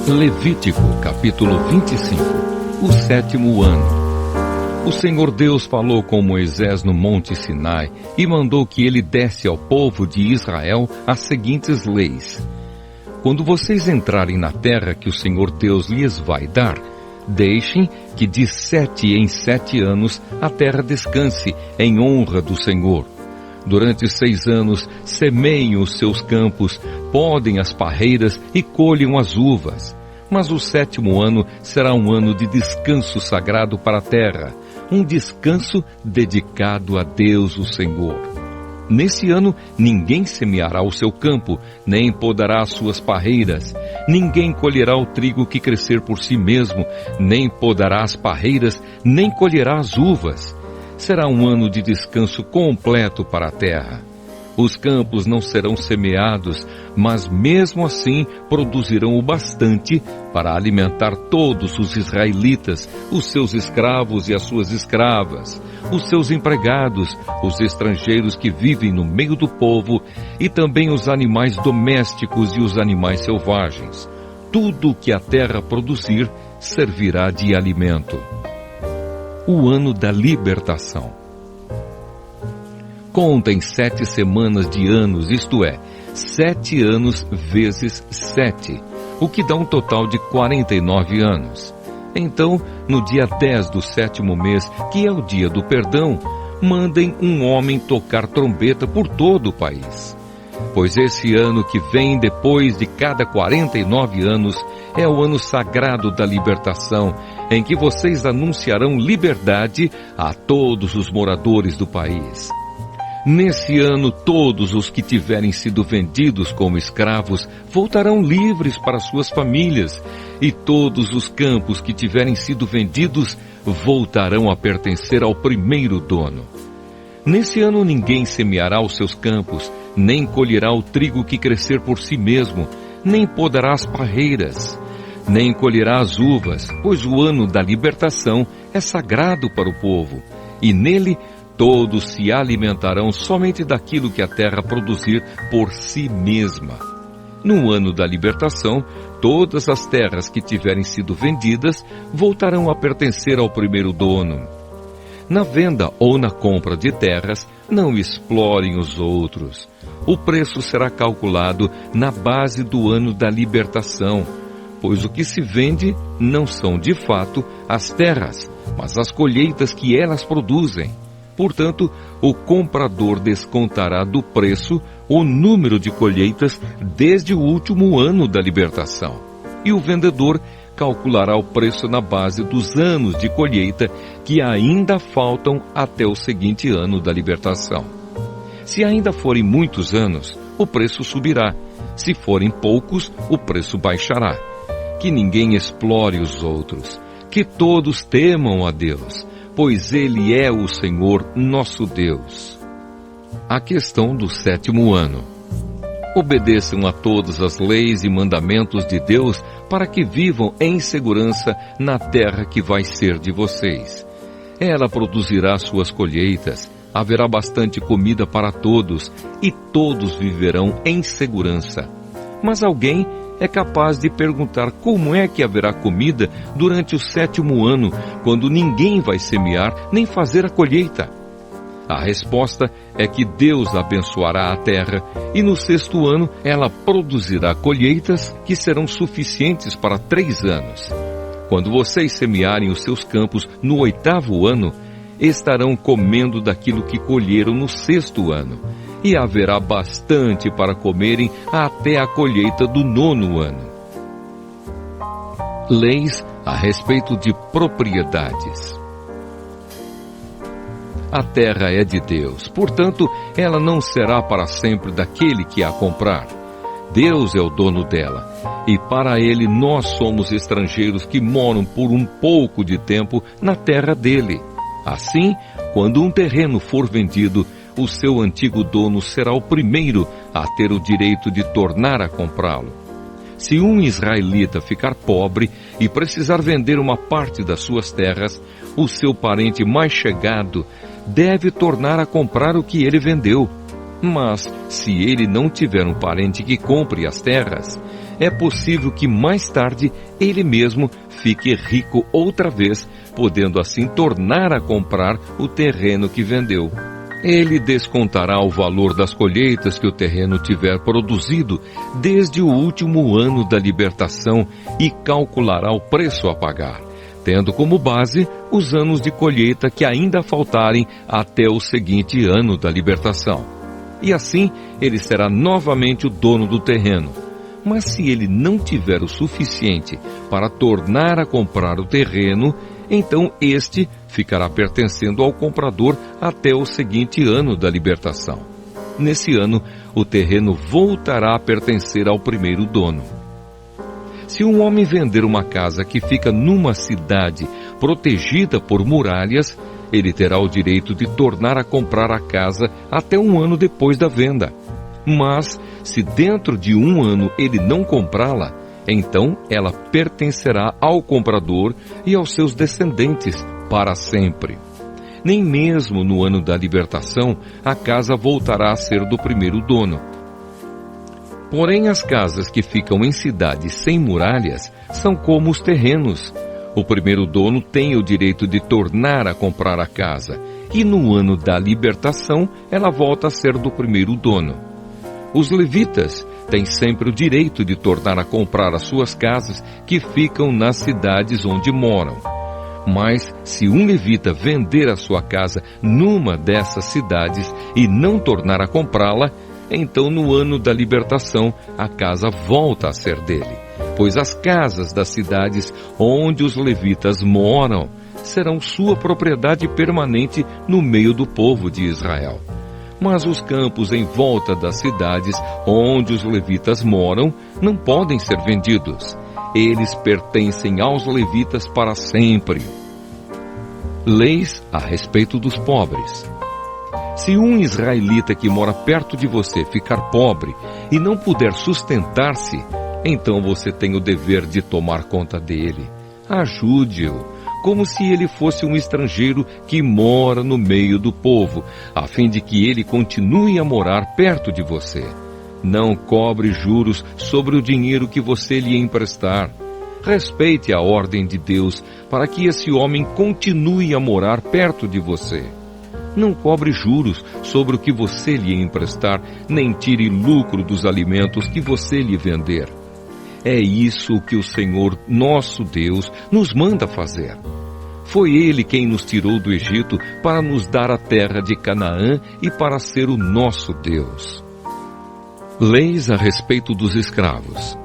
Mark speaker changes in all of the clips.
Speaker 1: Levítico, capítulo 25. O sétimo ano. O Senhor Deus falou com Moisés no monte Sinai e mandou que ele desse ao povo de Israel as seguintes leis. Quando vocês entrarem na terra que o Senhor Deus lhes vai dar, deixem que de 7 em 7 anos a terra descanse em honra do Senhor. Durante 6 anos semeiem os seus campos, podem as parreiras e colham as uvas. Mas o 7º ano será um ano de descanso sagrado para a terra, um descanso dedicado a Deus o Senhor. Nesse ano ninguém semeará o seu campo, nem podará as suas parreiras. Ninguém colherá o trigo que crescer por si mesmo, nem podará as parreiras, nem colherá as uvas. Será um ano de descanso completo para a terra. Os campos não serão semeados, mas mesmo assim produzirão o bastante para alimentar todos os israelitas, os seus escravos e as suas escravas, os seus empregados, os estrangeiros que vivem no meio do povo e também os animais domésticos e os animais selvagens. Tudo o que a terra produzir servirá de alimento. O ano da libertação. Contem 7 semanas de anos, isto é, 7 anos vezes 7, o que dá um total de 49 anos. Então, no dia 10 do 7º mês, que é o dia do perdão, mandem um homem tocar trombeta por todo o país. Pois esse ano que vem depois de cada 49 anos é o ano sagrado da libertação, em que vocês anunciarão liberdade a todos os moradores do país. Nesse ano, todos os que tiverem sido vendidos como escravos voltarão livres para suas famílias, e todos os campos que tiverem sido vendidos voltarão a pertencer ao primeiro dono. Nesse ano ninguém semeará os seus campos, nem colherá o trigo que crescer por si mesmo, nem podará as parreiras, nem colherá as uvas, pois o ano da libertação é sagrado para o povo, e nele todos se alimentarão somente daquilo que a terra produzir por si mesma. No ano da libertação, todas as terras que tiverem sido vendidas voltarão a pertencer ao primeiro dono. Na venda ou na compra de terras, não explorem os outros. O preço será calculado na base do ano da libertação, pois o que se vende não são de fato as terras, mas as colheitas que elas produzem. Portanto, o comprador descontará do preço o número de colheitas desde o último ano da libertação. E o vendedor calculará o preço na base dos anos de colheita que ainda faltam até o seguinte ano da libertação. Se ainda forem muitos anos, o preço subirá. Se forem poucos, o preço baixará. Que ninguém explore os outros. Que todos temam a Deus, pois Ele é o Senhor nosso Deus. A questão do 7º ano. Obedeçam a todas as leis e mandamentos de Deus para que vivam em segurança na terra que vai ser de vocês. Ela produzirá suas colheitas, haverá bastante comida para todos e todos viverão em segurança. Mas alguém é capaz de perguntar como é que haverá comida durante o 7º ano, quando ninguém vai semear nem fazer a colheita. A resposta é que Deus abençoará a terra e no 6º ano ela produzirá colheitas que serão suficientes para 3 anos. Quando vocês semearem os seus campos no 8º ano, estarão comendo daquilo que colheram no 6º ano. E haverá bastante para comerem até a colheita do 9º ano. Leis a respeito de propriedades. A terra é de Deus, portanto, ela não será para sempre daquele que a comprar. Deus é o dono dela, e para Ele nós somos estrangeiros que moram por um pouco de tempo na terra dele. Assim, quando um terreno for vendido, o seu antigo dono será o primeiro a ter o direito de tornar a comprá-lo. Se um israelita ficar pobre e precisar vender uma parte das suas terras, o seu parente mais chegado deve tornar a comprar o que ele vendeu. Mas, se ele não tiver um parente que compre as terras, é possível que mais tarde ele mesmo fique rico outra vez, podendo assim tornar a comprar o terreno que vendeu. Ele descontará o valor das colheitas que o terreno tiver produzido desde o último ano da libertação e calculará o preço a pagar, tendo como base os anos de colheita que ainda faltarem até o seguinte ano da libertação. E assim ele será novamente o dono do terreno. Mas se ele não tiver o suficiente para tornar a comprar o terreno, então este ficará pertencendo ao comprador até o seguinte ano da libertação. Nesse ano, o terreno voltará a pertencer ao primeiro dono. Se um homem vender uma casa que fica numa cidade protegida por muralhas, ele terá o direito de tornar a comprar a casa até um ano depois da venda. Mas, se dentro de um ano ele não comprá-la, então ela pertencerá ao comprador e aos seus descendentes para sempre. Nem mesmo no ano da libertação a casa voltará a ser do primeiro dono. Porém, as casas que ficam em cidades sem muralhas são como os terrenos. O primeiro dono tem o direito de tornar a comprar a casa, e no ano da libertação ela volta a ser do primeiro dono. Os levitas têm sempre o direito de tornar a comprar as suas casas que ficam nas cidades onde moram. Mas, se um levita vender a sua casa numa dessas cidades e não tornar a comprá-la, então no ano da libertação a casa volta a ser dele, pois as casas das cidades onde os levitas moram serão sua propriedade permanente no meio do povo de Israel. Mas os campos em volta das cidades onde os levitas moram não podem ser vendidos. Eles pertencem aos levitas para sempre. Leis a respeito dos pobres. Se um israelita que mora perto de você ficar pobre e não puder sustentar-se, então você tem o dever de tomar conta dele. Ajude-o, como se ele fosse um estrangeiro que mora no meio do povo, a fim de que ele continue a morar perto de você. Não cobre juros sobre o dinheiro que você lhe emprestar. Respeite a ordem de Deus para que esse homem continue a morar perto de você. Não cobre juros sobre o que você lhe emprestar, nem tire lucro dos alimentos que você lhe vender. É isso que o Senhor, nosso Deus, nos manda fazer. Foi Ele quem nos tirou do Egito para nos dar a terra de Canaã e para ser o nosso Deus. Leis a respeito dos escravos.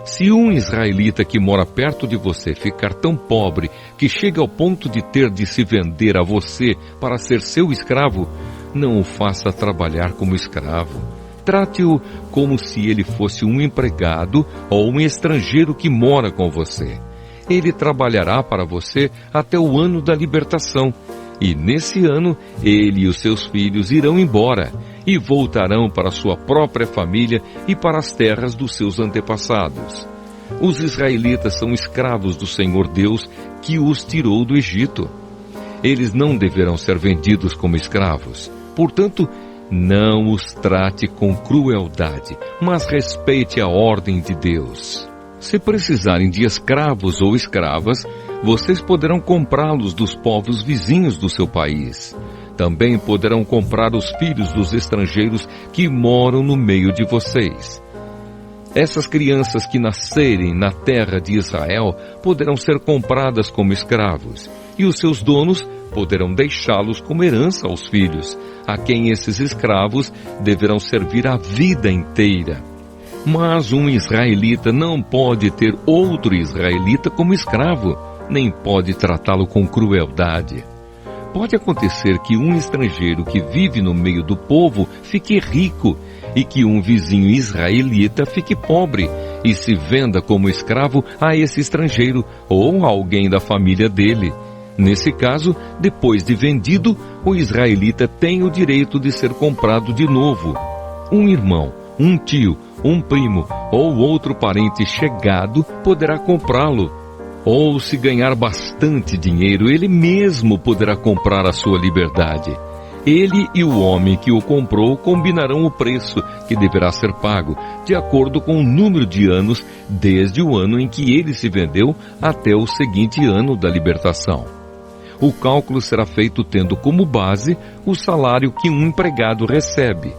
Speaker 1: Se um israelita que mora perto de você ficar tão pobre que chega ao ponto de ter de se vender a você para ser seu escravo, não o faça trabalhar como escravo. Trate-o como se ele fosse um empregado ou um estrangeiro que mora com você. Ele trabalhará para você até o ano da libertação, e nesse ano ele e os seus filhos irão embora e voltarão para sua própria família e para as terras dos seus antepassados. Os israelitas são escravos do Senhor Deus que os tirou do Egito. Eles não deverão ser vendidos como escravos. Portanto, não os trate com crueldade, mas respeite a ordem de Deus. Se precisarem de escravos ou escravas, vocês poderão comprá-los dos povos vizinhos do seu país. Também poderão comprar os filhos dos estrangeiros que moram no meio de vocês. Essas crianças que nascerem na terra de Israel poderão ser compradas como escravos, e os seus donos poderão deixá-los como herança aos filhos, a quem esses escravos deverão servir a vida inteira. Mas um israelita não pode ter outro israelita como escravo, nem pode tratá-lo com crueldade. Pode acontecer que um estrangeiro que vive no meio do povo fique rico e que um vizinho israelita fique pobre e se venda como escravo a esse estrangeiro ou a alguém da família dele. Nesse caso, depois de vendido, o israelita tem o direito de ser comprado de novo. Um irmão, um tio, um primo ou outro parente chegado poderá comprá-lo. Ou, se ganhar bastante dinheiro, ele mesmo poderá comprar a sua liberdade. Ele e o homem que o comprou combinarão o preço que deverá ser pago, de acordo com o número de anos desde o ano em que ele se vendeu até o seguinte ano da libertação. O cálculo será feito tendo como base o salário que um empregado recebe.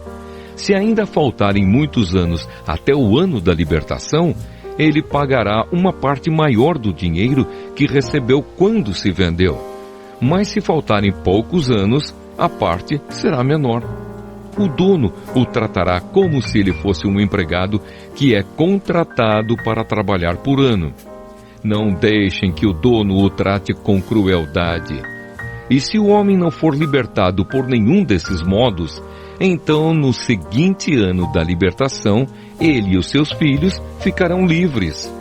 Speaker 1: Se ainda faltarem muitos anos até o ano da libertação, ele pagará uma parte maior do dinheiro que recebeu quando se vendeu. Mas se faltarem poucos anos, a parte será menor. O dono o tratará como se ele fosse um empregado que é contratado para trabalhar por ano. Não deixem que o dono o trate com crueldade. E se o homem não for libertado por nenhum desses modos, então no seguinte ano da libertação, ele e os seus filhos ficarão livres.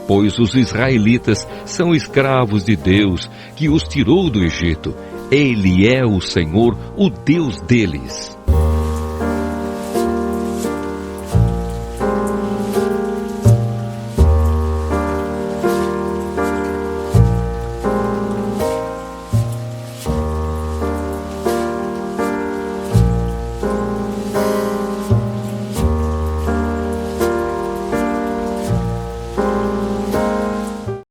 Speaker 1: Pois os israelitas são escravos de Deus, que os tirou do Egito. Ele é o Senhor, o Deus deles.